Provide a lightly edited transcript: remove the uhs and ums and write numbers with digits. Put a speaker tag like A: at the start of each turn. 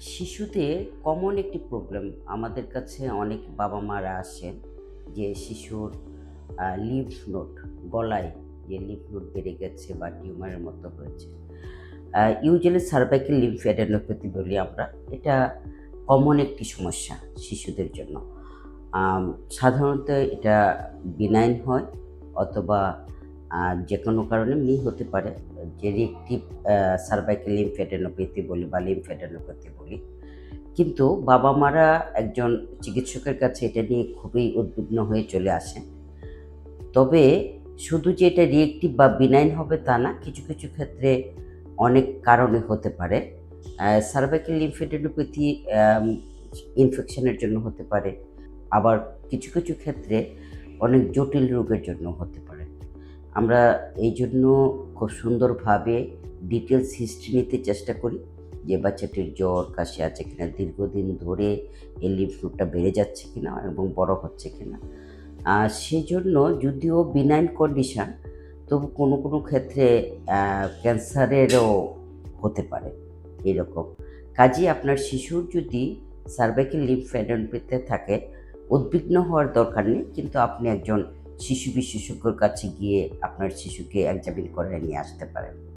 A: শিশুদের কমন একটি প্রবলেম আমাদের কাছে অনেক বাবা-মারা আসেন যে শিশুর লিম্ফ নোড গলায় যে লিম্ফ নোড বেড়ে গেছে বা টিউমারের মতো হয়েছে। ইউজুয়ালি সার্ভাইকাল লিম্ফোঅ্যাডেনোপ্যাথি বলি আমরা। এটা কমন একটি সমস্যা শিশুদের জন্য। আম সাধারণত এটা বিনাইন হয় অথবা যেকোনো কারণে হতে পারে। যে রিঅ্যাক্টিভ সার্ভাইকাল লিম্ফোঅ্যাডেনোপ্যাথি বলি বা লিম্ফোঅ্যাডেনোপ্যাথি বলি। কিন্তু বাবা-মারা একজন চিকিৎসকের কাছে এটা নিয়ে খুবই উদ্বিগ্ন হয়ে চলে আসেন। তবে শুধু যে এটা রিঅ্যাক্টিভ বা বিনাইন হবে তা না। কিছু, কিছু ক্ষেত্রে অনেক কারণে হতে পারে। সার্ভাইকাল লিম্ফোঅ্যাডেনোপ্যাথি অ্যাম ইনফেকশনের জন্য হতে পারে। আবার কিছু, কিছু ক্ষেত্রে অনেক জটিল রোগের জন্য হতে পারে। আমরা এইজন্য খুব সুন্দরভাবে ডিটেইলস হিস্ট্রি নিতে চেষ্টা করি যে বাচ্চাটির জ্বর, কাশি আছে কিনা, দীর্ঘদিন ধরে এই লিম্ফ নোডটা বেড়ে যাচ্ছে কিনা এবং বড় হচ্ছে কিনা। সেজন্য যদিও বিনাইন কন্ডিশন, তবু কোনো, কোনো ক্ষেত্রে ক্যান্সারেরও হতে পারে এরকম। কাজেই আপনার শিশুর যদি সার্ভাইকাল লিম্ফোঅ্যাডেনোপ্যাথি থাকে, উদ্বিগ্ন হওয়ার দরকার নেই। কিন্তু আপনি একজন শিশু বিশেষজ্ঞর কাছে গিয়ে আপনার শিশুকে এক্সামিন করায় নিয়ে আসতে পারেন।